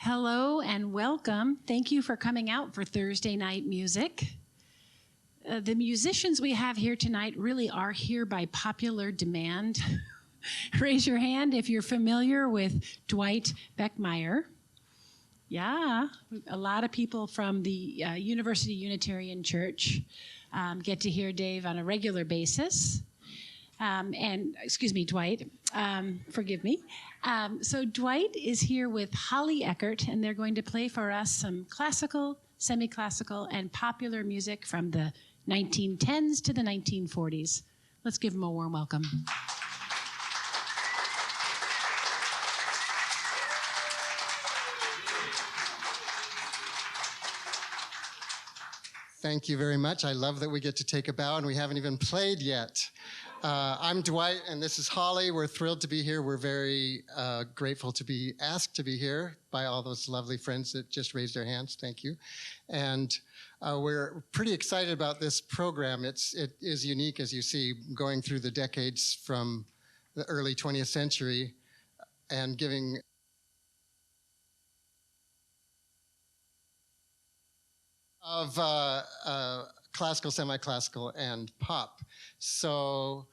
Hello and welcome. Thank you for coming out for Thursday night music. The musicians we have here tonight really are here by popular demand. Raise your hand if you're familiar with Dwight Beckmeyer. Yeah, a lot of people from the University Unitarian Church get to hear Dave on a regular basis. Dwight, forgive me. So Dwight is here with Holly Eckert, and they're going to play for us some classical, semi-classical, and popular music from the 1910s to the 1940s. Let's give them a warm welcome. Thank you very much. I love that we get to take a bow, and we haven't even played yet. I'm Dwight, and this is Holly. We're thrilled to be here. We're very grateful to be asked to be here by all those lovely friends that just raised their hands. Thank you. And we're pretty excited about this program. It is unique, as you see, going through the decades from the early 20th century and giving of classical, semi-classical, and pop. So,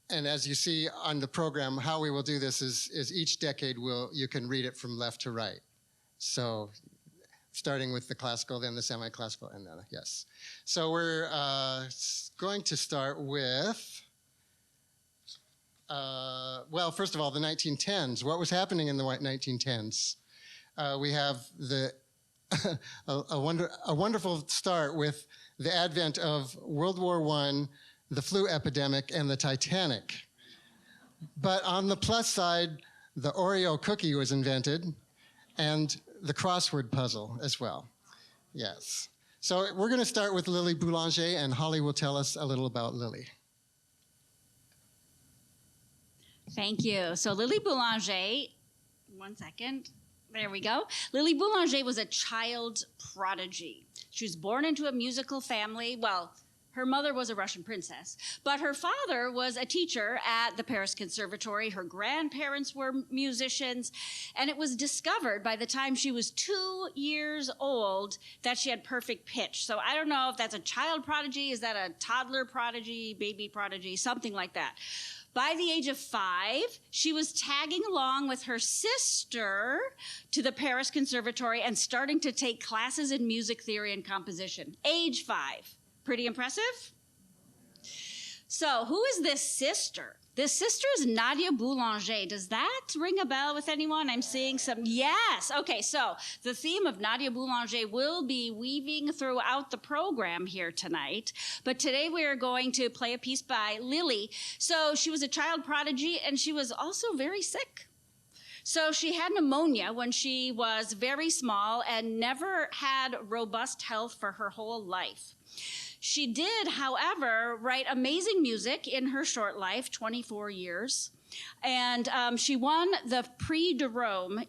and as you see on the program, how we will do this is each decade you can read it from left to right. So, starting with the classical, then the semi-classical, and then, yes. So we're going to start with, well, first of all, the 1910s. What was happening in the 1910s? We have a wonderful start with the advent of World War I, the flu epidemic, and the Titanic. But on the plus side, the Oreo cookie was invented, and the crossword puzzle as well. Yes. So we're going to start with Lily Boulanger, and Holly will tell us a little about Lily. Thank you. So Lily Boulanger, one second. There we go. Lily Boulanger was a child prodigy. She was born into a musical family. Well, her mother was a Russian princess, but her father was a teacher at the Paris Conservatory. Her grandparents were musicians, and it was discovered by the time she was 2 years old that she had perfect pitch. So I don't know if that's a child prodigy, is that a toddler prodigy, baby prodigy, something like that. By the age of 5, she was tagging along with her sister to the Paris Conservatory and starting to take classes in music theory and composition. Age 5. Pretty impressive? So who is this sister? This sister is Nadia Boulanger. Does that ring a bell with anyone? I'm seeing some, yes. Okay, so the theme of Nadia Boulanger will be weaving throughout the program here tonight. But today we are going to play a piece by Lily. So she was a child prodigy, and she was also very sick. So she had pneumonia when she was very small and never had robust health for her whole life. She did, however, write amazing music in her short life, 24 years. And she won the Prix de Rome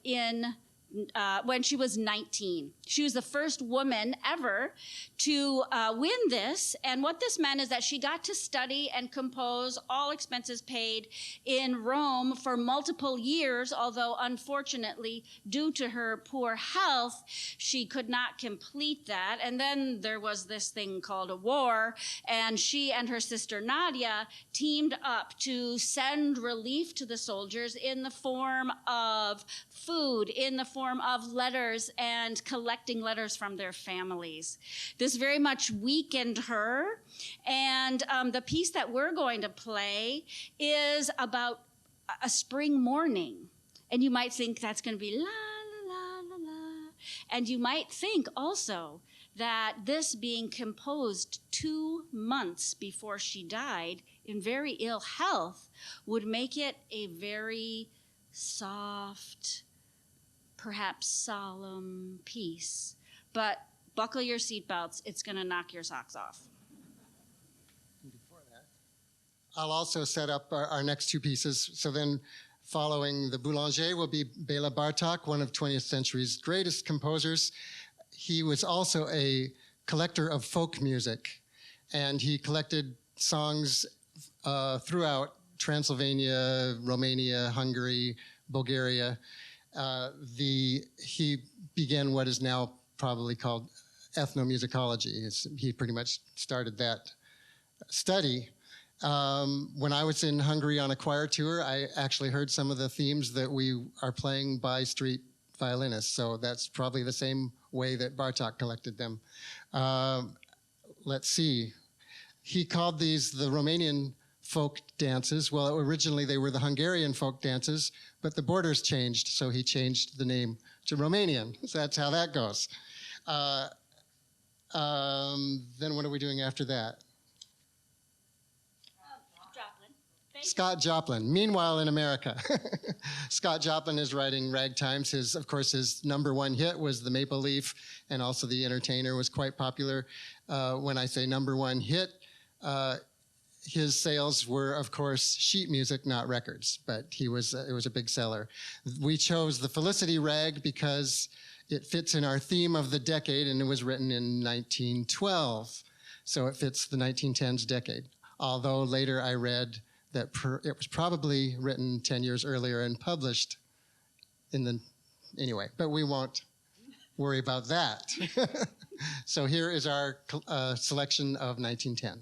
when she was 19. She was the first woman ever to win this. And what this meant is that she got to study and compose, all expenses paid, in Rome for multiple years, although unfortunately, due to her poor health, she could not complete that. And then there was this thing called a war, and she and her sister Nadia teamed up to send relief to the soldiers in the form of food, in the form of letters, and collecting letters from their families. This very much weakened her, and the piece that we're going to play is about a spring morning. And you might think that's going to be la, la, la, la, la. And you might think also that this being composed 2 months before she died in very ill health would make it a very soft, perhaps solemn piece. But buckle your seatbelts, it's going to knock your socks off. Before that, I'll also set up our next two pieces. So then following the Boulanger will be Bela Bartok, one of 20th century's greatest composers. He was also a collector of folk music, and he collected songs throughout Transylvania, Romania, Hungary, Bulgaria. He began what is now probably called ethnomusicology. He pretty much started that study. When I was in Hungary on a choir tour, I actually heard some of the themes that we are playing by street violinists. So that's probably the same way that Bartók collected them. Let's see. He called these the Romanian folk dances. Well, originally they were the Hungarian folk dances, but the borders changed, so he changed the name to Romanian. So that's how that goes. Then what are we doing after that? Scott Joplin. Meanwhile, in America, Scott Joplin is writing ragtimes. Of course, his number one hit was The Maple Leaf, and also The Entertainer was quite popular. When I say number one hit, his sales were, of course, sheet music, not records, but it was a big seller. We chose the Felicity Rag because it fits in our theme of the decade, and it was written in 1912, so it fits the 1910s decade. Although later I read that it was probably written 10 years earlier and published anyway, but we won't worry about that. So here is our selection of 1910.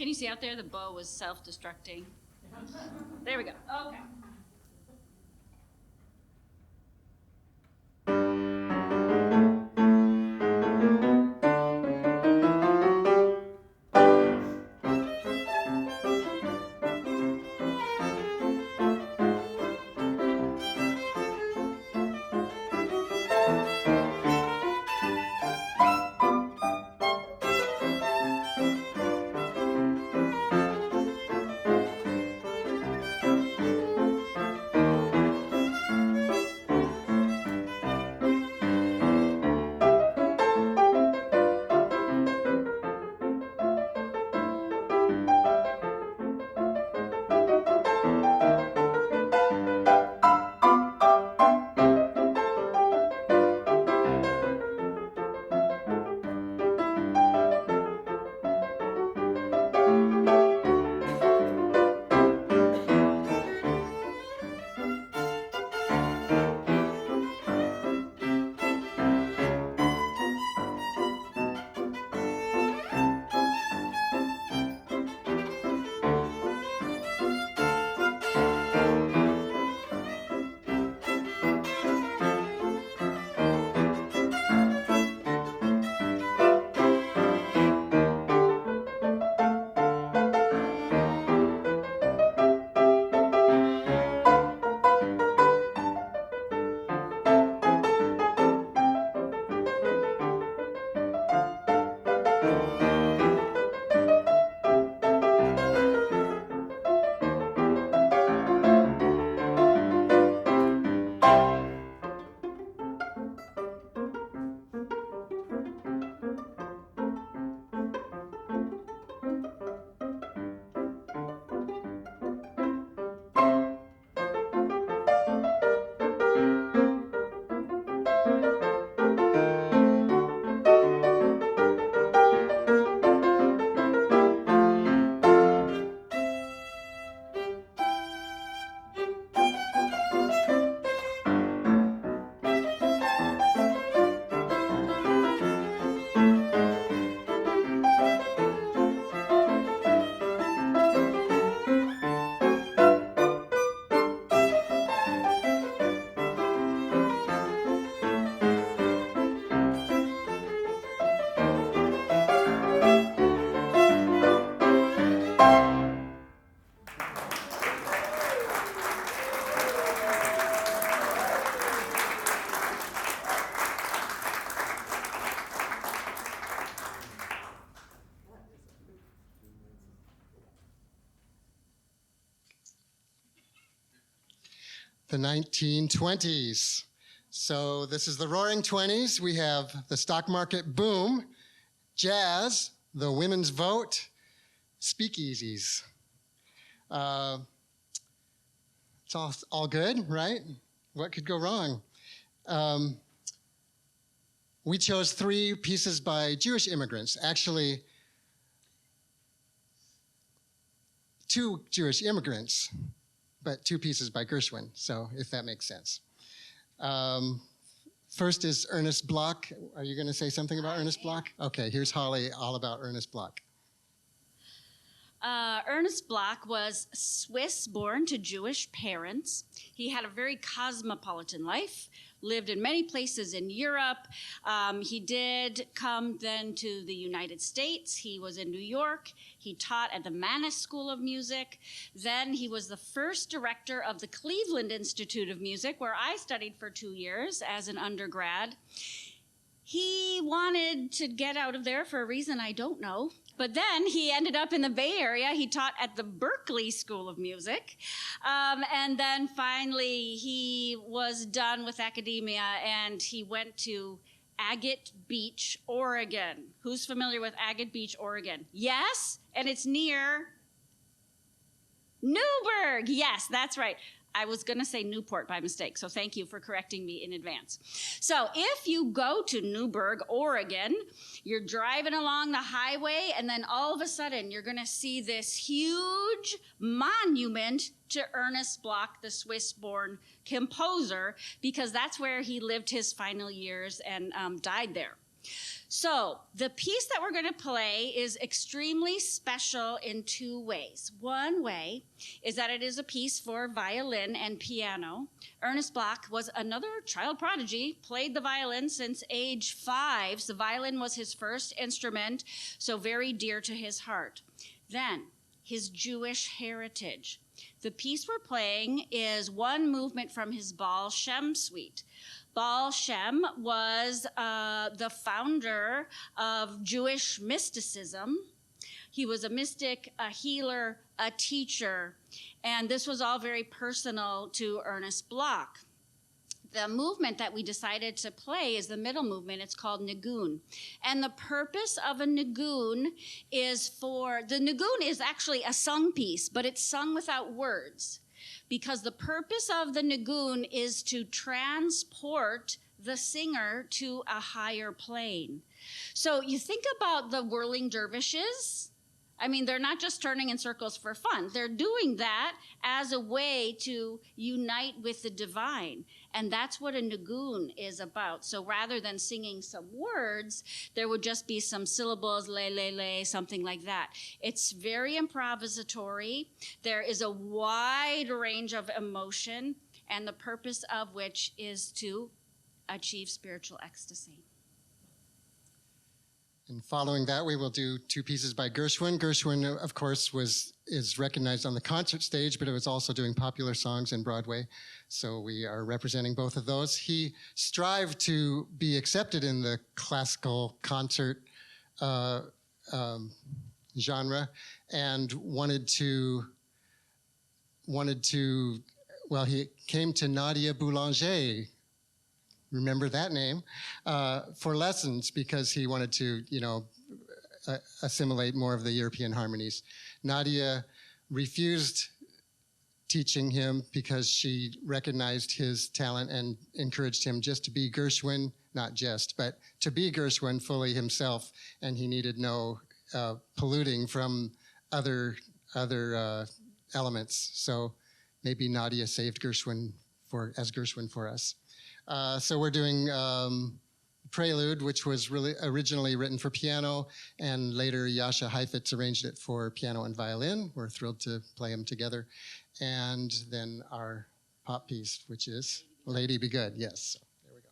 Can you see out there the bow was self-destructing? There we go. Okay. The 1920s. So this is the Roaring Twenties. We have the stock market boom, jazz, the women's vote, speakeasies. It's all good, right? What could go wrong? We chose 3 pieces by Jewish immigrants. Actually, 2 Jewish immigrants, but 2 pieces by Gershwin, so if that makes sense. First is Ernest Bloch. Are you going to say something about Ernest Bloch? Okay, here's Holly, all about Ernest Bloch. Ernest Bloch was Swiss, born to Jewish parents. He had a very cosmopolitan life, lived in many places in Europe. He did come then to the United States. He was in New York. He taught at the Mannes School of Music. Then he was the first director of the Cleveland Institute of Music, where I studied for 2 years as an undergrad. He wanted to get out of there for a reason I don't know. But then he ended up in the Bay Area. He taught at the Berklee School of Music. And then finally he was done with academia and he went to Agate Beach, Oregon. Who's familiar with Agate Beach, Oregon? Yes? And it's near Newburgh. Yes, that's right. I was going to say Newport by mistake, so thank you for correcting me in advance. So if you go to Newburgh, Oregon, you're driving along the highway, and then all of a sudden you're going to see this huge monument to Ernest Bloch, the Swiss-born composer, because that's where he lived his final years and died there. So the piece that we're going to play is extremely special in two ways. One way is that it is a piece for violin and piano. Ernest Bloch was another child prodigy, played the violin since age 5. The violin was his first instrument, so very dear to his heart. Then, his Jewish heritage. The piece we're playing is one movement from his Baal Shem suite. Baal Shem was the founder of Jewish mysticism. He was a mystic, a healer, a teacher, and this was all very personal to Ernest Bloch. The movement that we decided to play is the middle movement. It's called Nigun. And the purpose of a Nigun the Nigun is actually a sung piece, but it's sung without words. Because the purpose of the Nigun is to transport the singer to a higher plane. So you think about the whirling dervishes. I mean, they're not just turning in circles for fun. They're doing that as a way to unite with the divine. And that's what a Nigun is about. So rather than singing some words, there would just be some syllables, le, something like that. It's very improvisatory. There is a wide range of emotion, and the purpose of which is to achieve spiritual ecstasy. And following that, we will do two pieces by Gershwin. Gershwin, of course, is recognized on the concert stage, but it was also doing popular songs in Broadway. So we are representing both of those. He strived to be accepted in the classical concert genre and he came to Nadia Boulanger, remember that name, for lessons because he wanted to, assimilate more of the European harmonies. Nadia refused teaching him because she recognized his talent and encouraged him just to be Gershwin, not just, but to be Gershwin fully himself, and he needed no polluting from other elements. So maybe Nadia saved Gershwin as Gershwin for us. So we're doing Prelude, which was really originally written for piano, and later Jascha Heifetz arranged it for piano and violin. We're thrilled to play them together. And then our pop piece, which is Lady Be Good, yes. So there we go.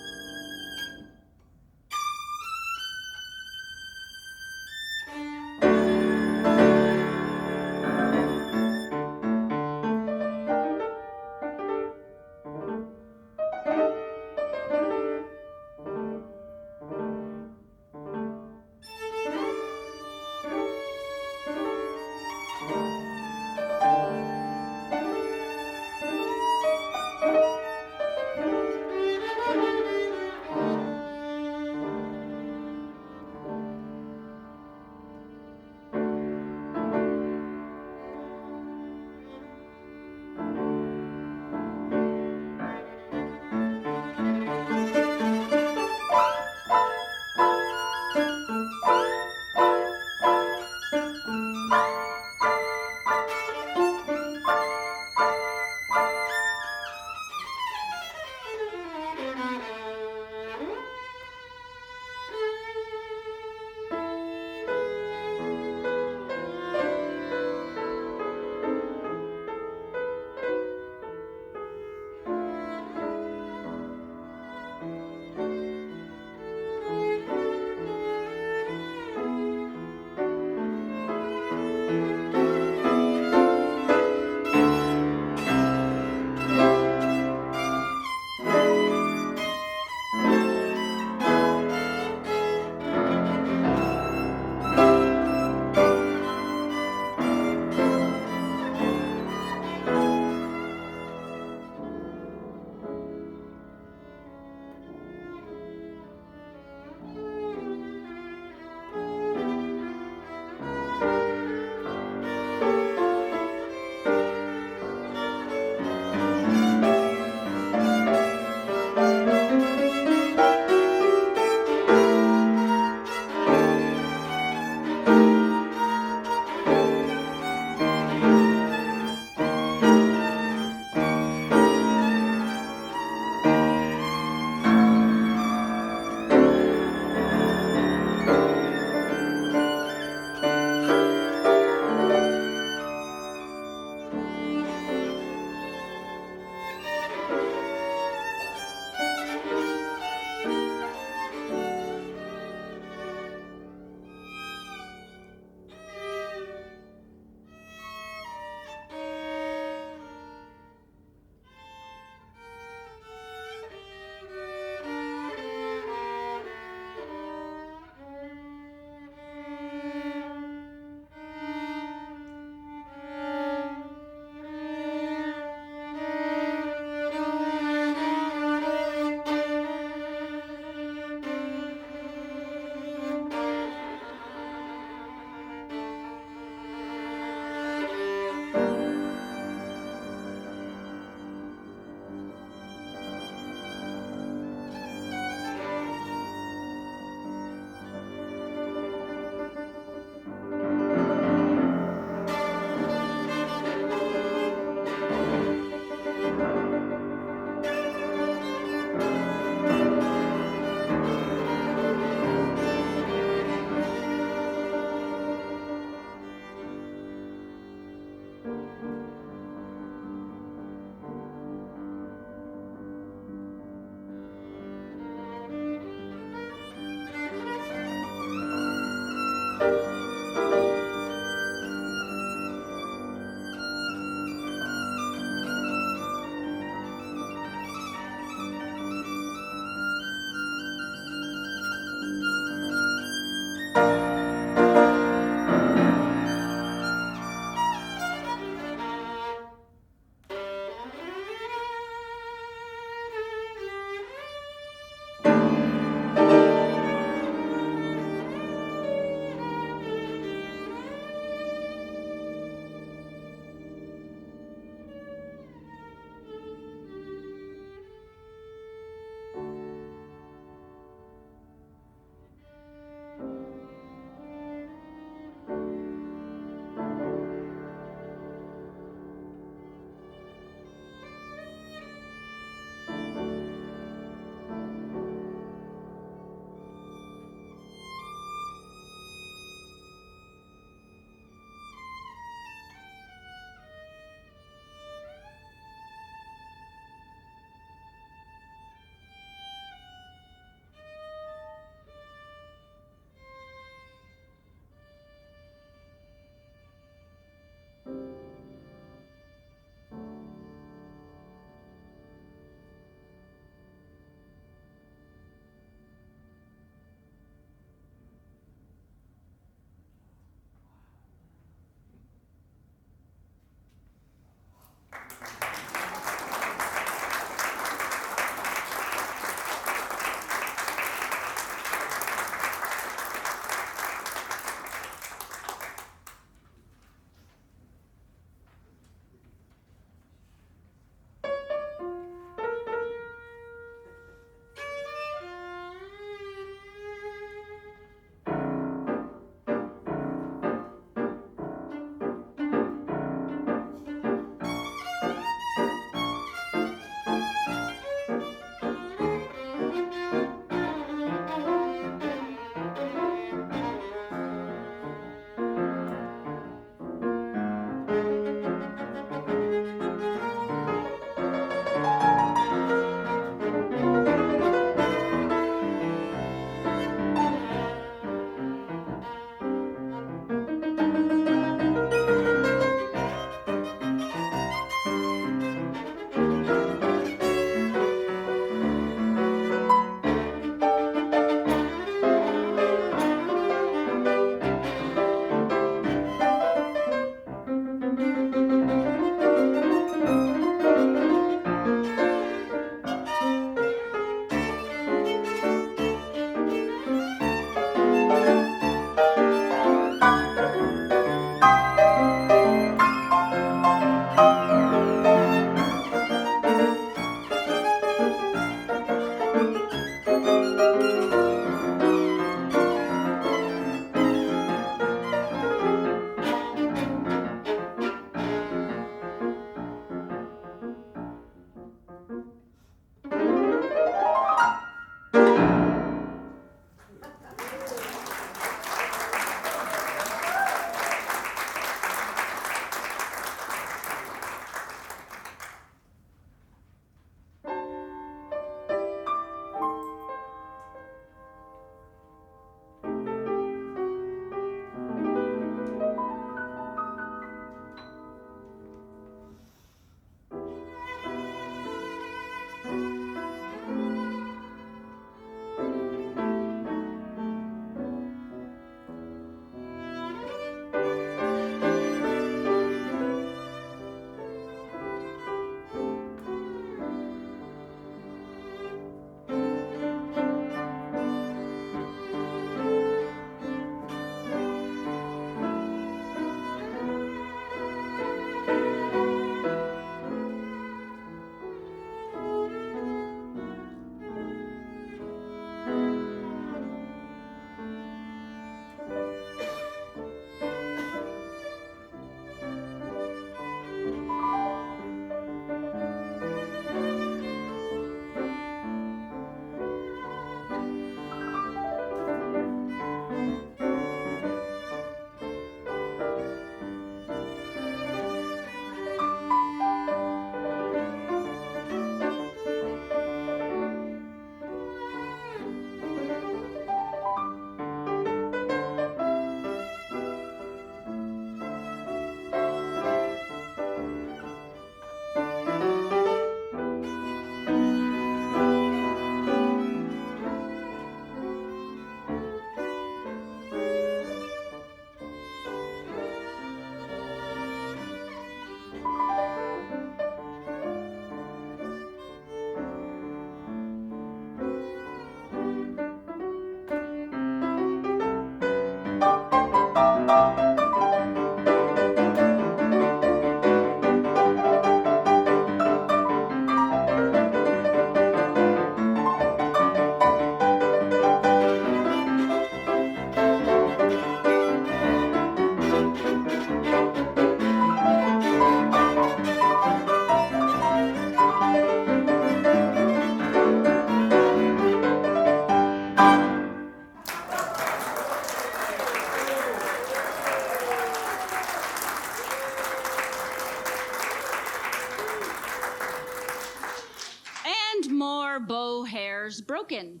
broken.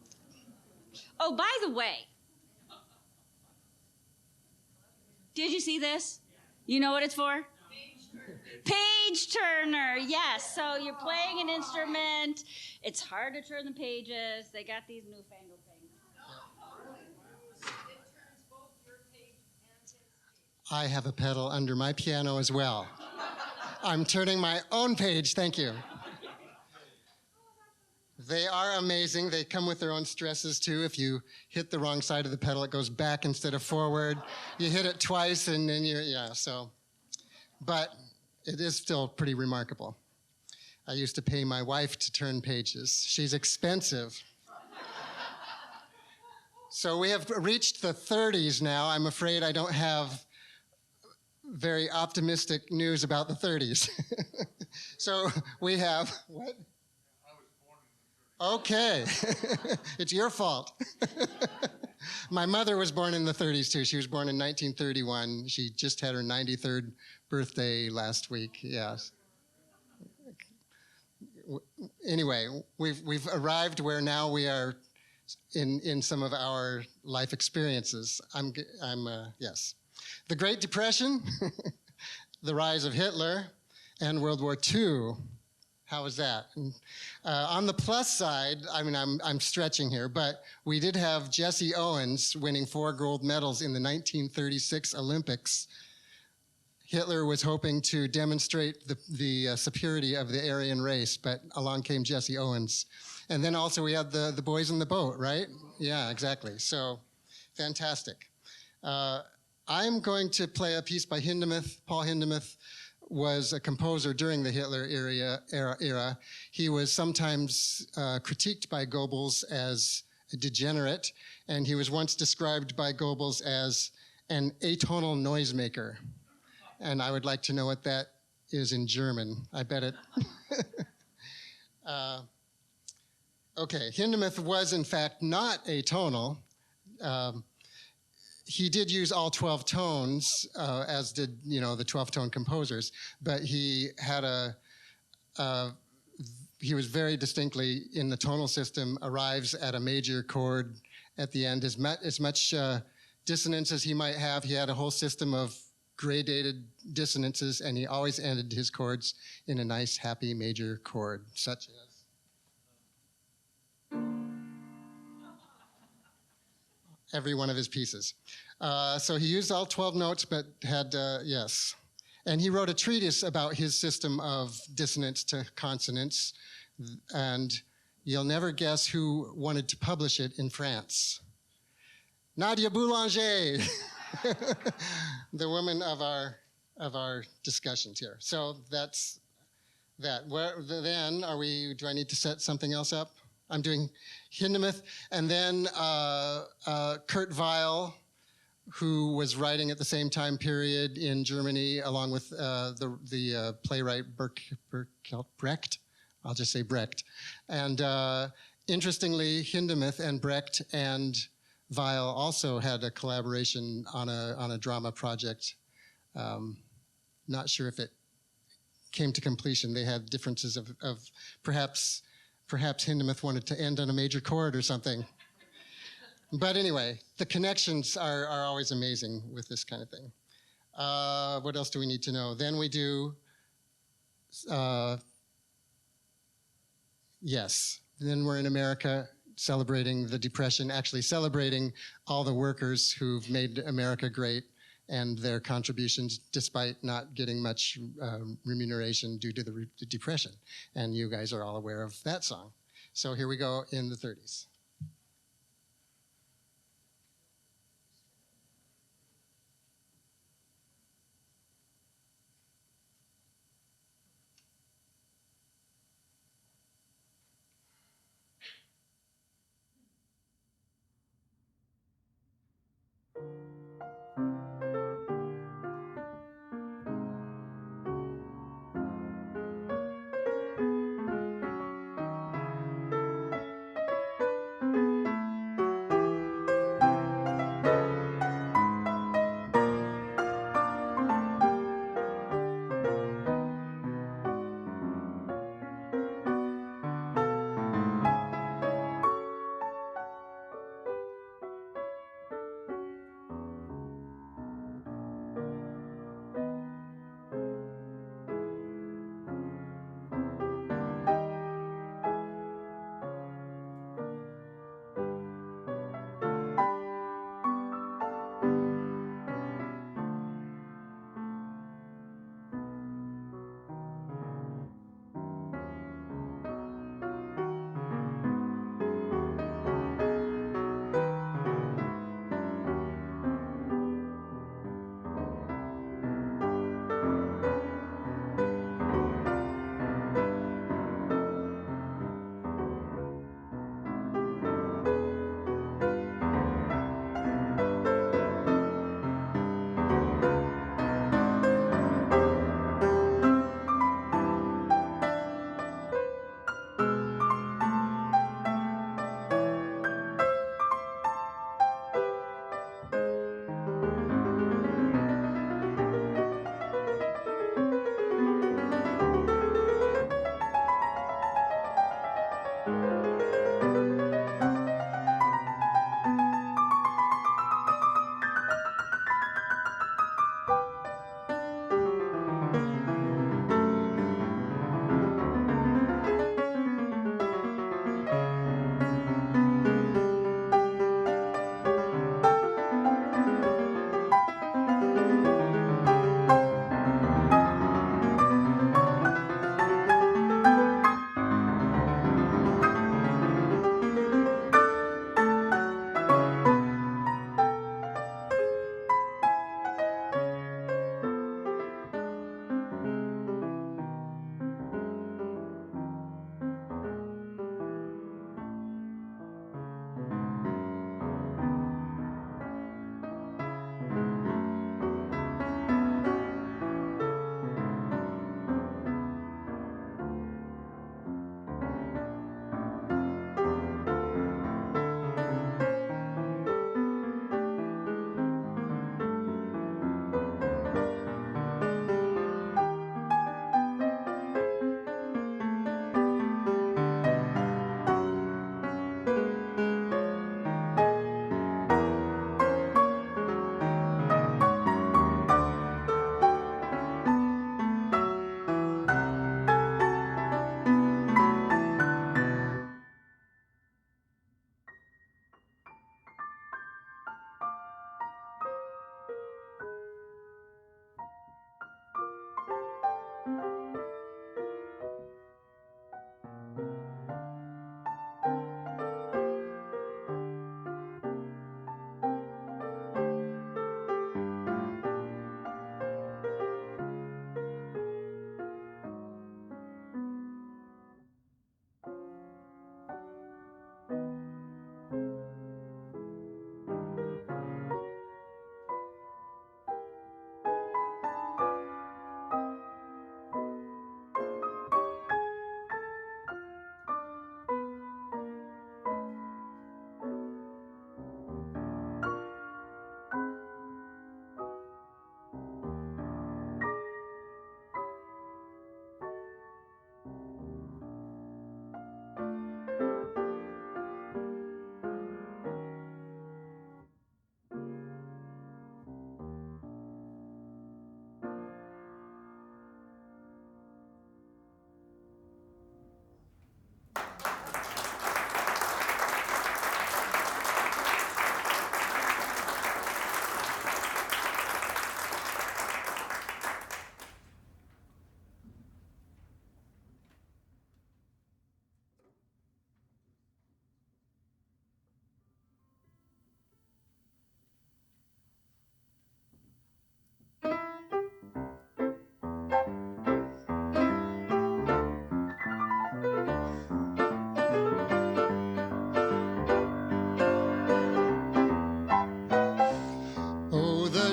Oh, by the way, did you see this? You know what it's for? Page turner, yes. So you're playing an instrument. It's hard to turn the pages. They got these newfangled things. I have a pedal under my piano as well. I'm turning my own page, thank you. They are amazing. They come with their own stresses too. If you hit the wrong side of the pedal, it goes back instead of forward. You hit it twice and then but it is still pretty remarkable. I used to pay my wife to turn pages. She's expensive. So we have reached the 30s now. I'm afraid I don't have very optimistic news about the 30s. So we have, what? Okay, it's your fault. My mother was born in the 30s too. She was born in 1931. She just had her 93rd birthday last week, yes. Anyway, we've arrived where now we are in some of our life experiences. Yes. The Great Depression, the rise of Hitler, and World War II. How was that? On the plus side, I mean, I'm stretching here, but we did have Jesse Owens winning 4 gold medals in the 1936 Olympics. Hitler was hoping to demonstrate the superiority of the Aryan race, but along came Jesse Owens. And then also we had the boys in the boat, right? Yeah, exactly. So, fantastic. I'm going to play a piece by Hindemith. Paul Hindemith was a composer during the Hitler era. He was sometimes critiqued by Goebbels as a degenerate, and he was once described by Goebbels as an atonal noisemaker. And I would like to know what that is in German. I bet it. Okay, Hindemith was in fact not atonal. He did use all 12 tones, as did, the 12-tone composers, but he had he was very distinctly in the tonal system, arrives at a major chord at the end. As much dissonance as he might have, he had a whole system of gradated dissonances, and he always ended his chords in a nice, happy major chord, such as every one of his pieces. So he used all 12 notes, but had, yes. And he wrote a treatise about his system of dissonance to consonance, and you'll never guess who wanted to publish it in France. Nadia Boulanger, the woman of our discussions here. So that's that. Then do I need to set something else up? I'm doing Hindemith, and then Kurt Weill, who was writing at the same time period in Germany, along with the playwright Brecht. I'll just say Brecht. And interestingly, Hindemith and Brecht and Weill also had a collaboration on a drama project. Not sure if it came to completion. They had differences of perhaps Hindemith wanted to end on a major chord or something. But anyway, the connections are always amazing with this kind of thing. What else do we need to know? Then we do, yes, then we're in America celebrating the Depression, actually celebrating all the workers who've made America great and their contributions despite not getting much remuneration due to the Depression. And you guys are all aware of that song. So here we go in the 30s.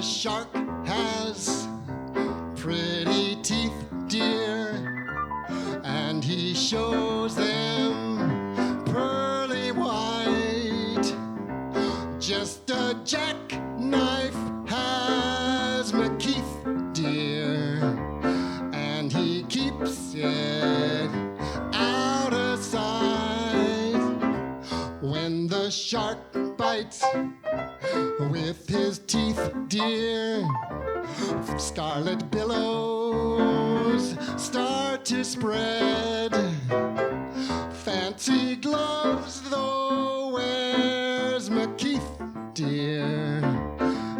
the shark has pretty teeth, dear, and he shows them pearly white. Just a jackknife has McKeith, dear, and he keeps it out of sight. When the shark bites with his teeth, dear, scarlet billows start to spread. Fancy gloves, though, wears McKeith, dear,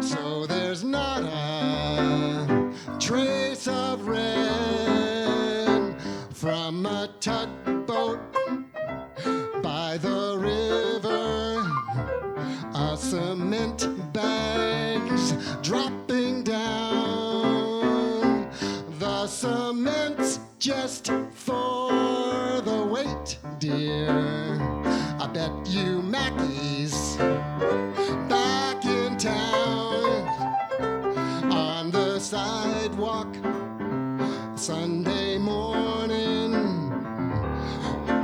so there's not a trace of red from a tugboat by the river. A cement bags dropping down. The cement's just for the weight, dear. I bet you Mackie's back in town. On the sidewalk Sunday morning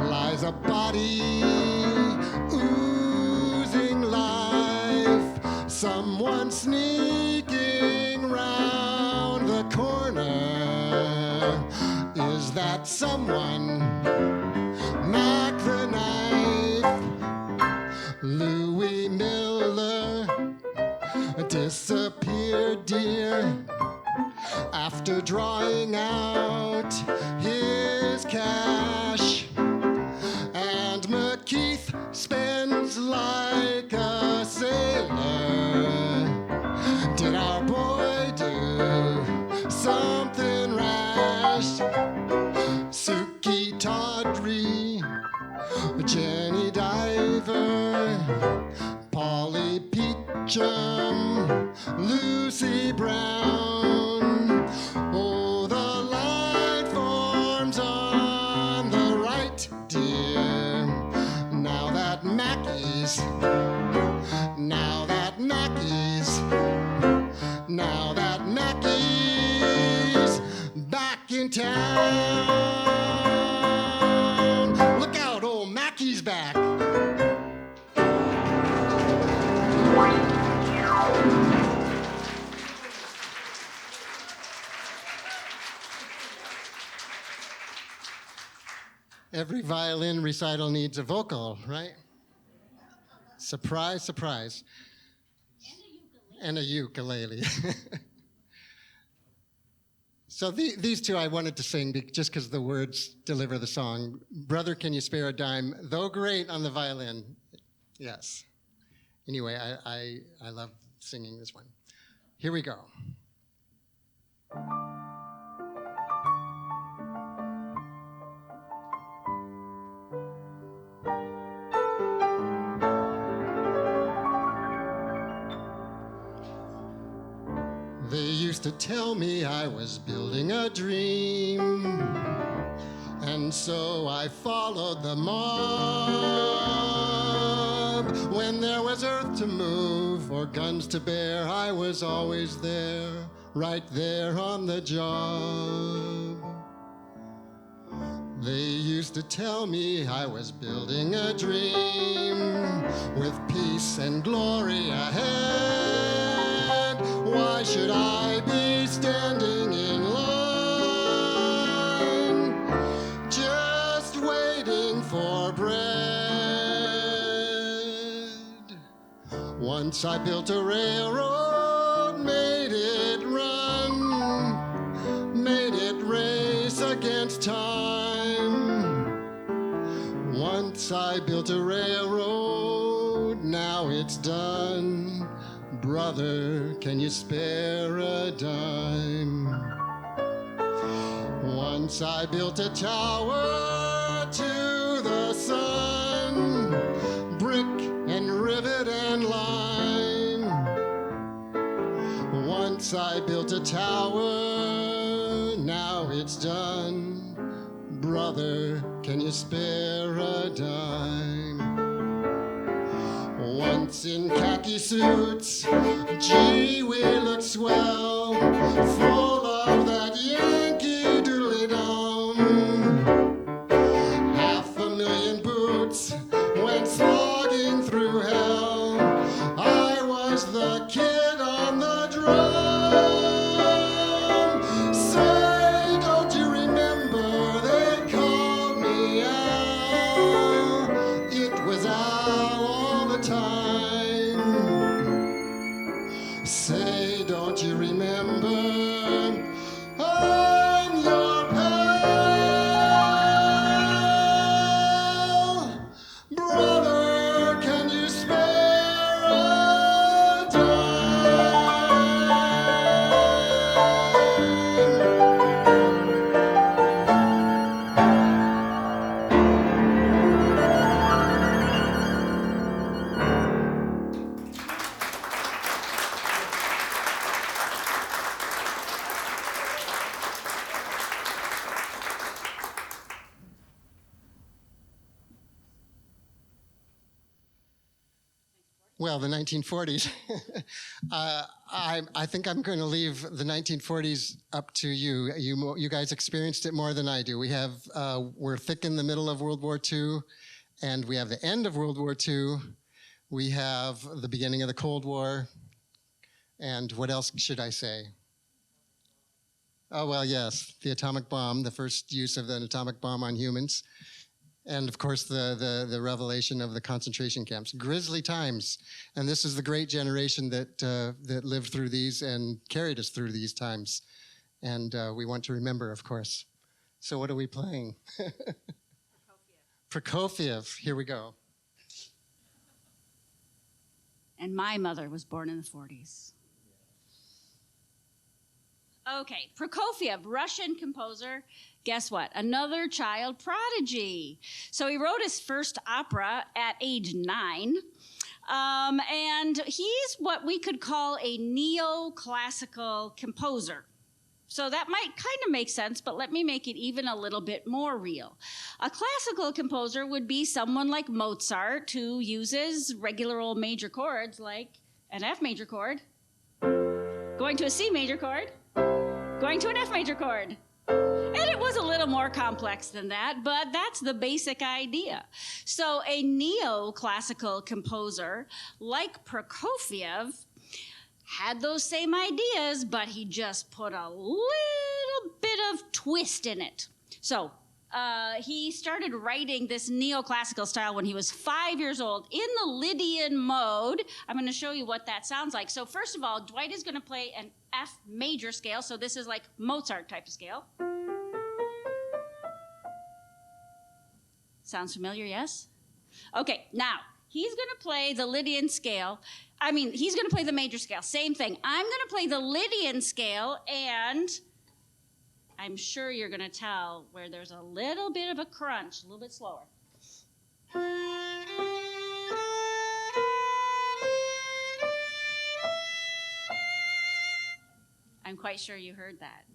lies a body oozing life. Someone sneaking round the corner. Is that someone? Mac the knife. Louis Miller disappeared, dear, after drawing out his cash. And McKeith spends like a sailor. Did our boy do something rash? Suki Tawdry, Jenny Diver, Polly Peachum, Lucy Brown. Oh, the line forms on the right, dear. Now that Mackie's back in town. Look out, old Mackie's back. Every violin recital needs a vocal, right? Surprise, surprise. And a ukulele. So these two I wanted to sing just because the words deliver the song. Brother, Can You Spare a Dime? Though great on the violin. Yes. Anyway, I love singing this one. Here we go. They used to tell me I was building a dream, and so I followed the mob. When there was earth to move or guns to bear, I was always there, right there on the job. They used to tell me I was building a dream with peace and glory ahead. Why should I be standing in line, just waiting for bread? Once I built a railroad, made it run, made it race against time. Once I built a railroad, now it's done. Brother, can you spare a dime? Once I built a tower to the sun, brick and rivet and lime. Once I built a tower, now it's done. Brother, can you spare a dime? Once in khaki suits, gee, we look swell, full of that Yankee doodly-dum. 500,000 boots went slogging through hell. I was the kid on the drum. Say, don't you remember they called me Al? It was Al all the time. Say, don't you remember? I'm your pal. Brother, can you spare a dime? Well, the 1940s. I think I'm going to leave the 1940s up to you. You guys experienced it more than I do. We're thick in the middle of World War II, and we have the end of World War II. We have the beginning of the Cold War, and what else should I say? Oh, well, yes, the atomic bomb, the first use of an atomic bomb on humans. And of course, the revelation of the concentration camps. Grisly times. And this is the great generation that lived through these and carried us through these times. And we want to remember, of course. So what are we playing? Prokofiev. Here we go. And my mother was born in the 40s. Okay, Prokofiev, Russian composer. Guess what? Another child prodigy. So he wrote his first opera at age 9. And he's what we could call a neoclassical composer. So that might kind of make sense, but let me make it even a little bit more real. A classical composer would be someone like Mozart, who uses regular old major chords like an F major chord, going to a C major chord, going to an F major chord. And it was a little more complex than that, but that's the basic idea. So a neoclassical composer like Prokofiev had those same ideas, but he just put a little bit of twist in it. So he started writing this neoclassical style when he was 5 years old in the Lydian mode. I'm going to show you what that sounds like. So first of all, Dwight is going to play an F major scale. So this is like Mozart type of scale. Sounds familiar, yes? Okay, now he's going to play the Lydian scale. He's going to play the major scale. Same thing. I'm going to play the Lydian scale, and I'm sure you're going to tell where there's a little bit of a crunch, a little bit slower. I'm quite sure you heard that.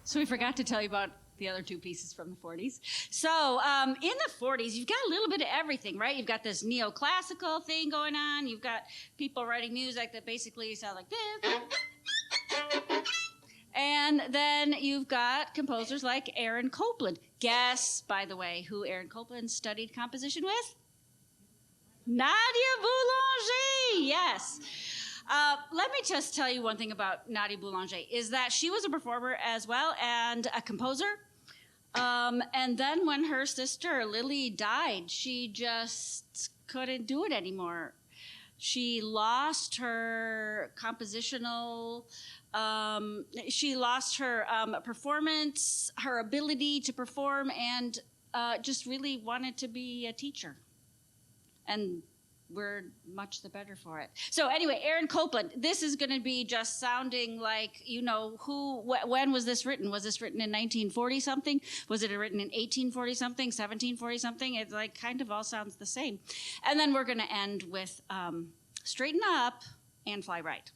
So we forgot to tell you about the other two pieces from the 40s. So in the 40s, you've got a little bit of everything, right? You've got this neoclassical thing going on. You've got people writing music that basically sound like this. And then you've got composers like Aaron Copland. Guess, by the way, who Aaron Copland studied composition with? Nadia Boulanger, yes. Let me just tell you one thing about Nadia Boulanger, is that she was a performer as well and a composer. And then when her sister Lily died, she just couldn't do it anymore. She lost her compositional, she lost her performance, her ability to perform, and just really wanted to be a teacher. And we're much the better for it. So anyway, Aaron Copland, this is going to be just sounding like, you know, when was this written? Was this written in 1940 something? Was it written in 1840 something, 1740 something? It like kind of all sounds the same. And then we're going to end with Straighten Up and Fly Right.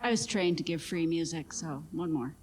I was trained to give free music, so one more.